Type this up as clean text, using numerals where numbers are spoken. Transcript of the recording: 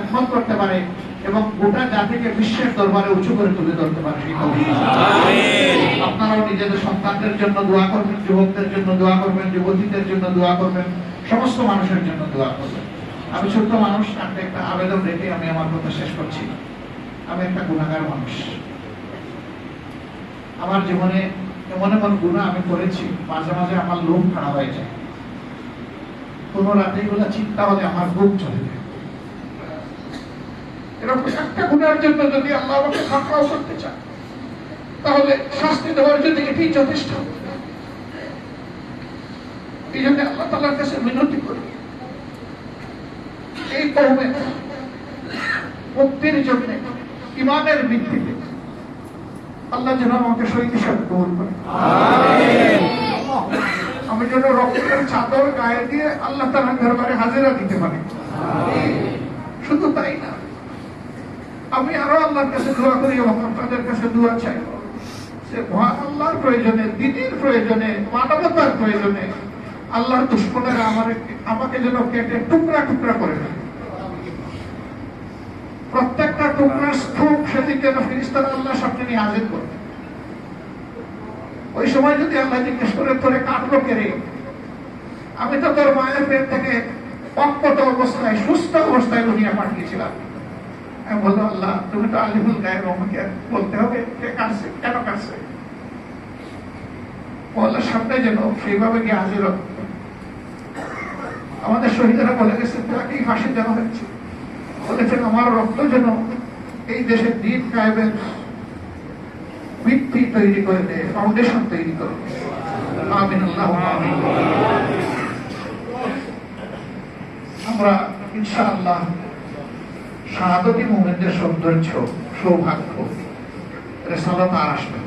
খেদমত করতে পারে এবং গোটা জাতিকে বিশ্বের দরবারে উঁচু করে তুলে ধরতে পারে। আপনারাও নিজেদের সন্তানদের জন্য দোয়া করবেন, যুবকদের জন্য দোয়া করবেন, যুবতীদের জন্য দোয়া করবেন, সমস্ত মানুষের জন্য দোয়া করবেন। আমি ছোট্ট মানুষ, একটা আবেদন রেখে আমি আমার কথা শেষ করছি। আমি একটা গুনাহগার মানুষ। আমার জীবনে এমন এমন গুনাহ আমি করেছি, মাঝে মাঝে আমার লোভ খারাপ হয়ে যায়। কোন রাতে এগুলো চিন্তা হলে আমার বুক চলে যায়। এরকম একটা গুনার জন্য যদি আল্লাহ আমাকে পাকড়াও করতে চান, তাহলে শাস্তি দেওয়ার জন্য এটি যথেষ্ট। এই জন্য আল্লাহ তাআলার কাছে মিনতি করি, এই কওমের মুক্তির জন্য ঈমানের ভিত্তিতে আল্লাহ যেন আমাকে শহীদ হিসাবে কবুল করে। আমি যেন রক্তের চাদর গায়ে দিয়ে আল্লাহ তাআলার দরবারে হাজিরা দিতে পারি। শুধু তাই না, আমি আরো আল্লাহর কাছে দোয়া করি এবং আপনাদের কাছে দোয়া চাই যে মহান আল্লাহর প্রয়োজনে, দ্বীনের প্রয়োজনে, মানবতার প্রয়োজনে আল্লাহর দুশমনেরা আমাকে যেন কেটে টুকরা টুকরা করে দেয়। প্রত্যেকটা টুকরার স্তূপ সেদিন যেন ফেরেশতারা আল্লাহর সামনে নিয়ে হাজির করবে। ওই সময় যদি আল্লাহ জিজ্ঞেস করে তোরে কাটলো কে রে, আমি তো তোর মায়ের পেট থেকে অক্ষত অবস্থায়, সুস্থ অবস্থায় দুনিয়া পাঠিয়েছিলাম। আমি বললাম আল্লাহ তুমি তো আলিমুল গায়েব, আমাকে বলতে হবে কে কাটছে, কেন কাটছে। আল্লাহর সামনে যেন সেইভাবে গিয়ে হাজির হবে। আমাদের শহীদেরা বলে গেছে তাকেই ফাঁসি দেওয়া হয়েছে, বলেছেন আমার রক্ত যেন এই দেশের দ্বীন কায়েমের ভিত্তি তৈরি করে দেয়, ফাউন্ডেশন তৈরি করে দেয়। আমিন আল্লাহুম্মা আমিন। আমরা ইনশাআল্লাহ শাহাদাতি মুমিনদের সৌন্দর্য, সৌভাগ্য, রিসালাত আর আসবে।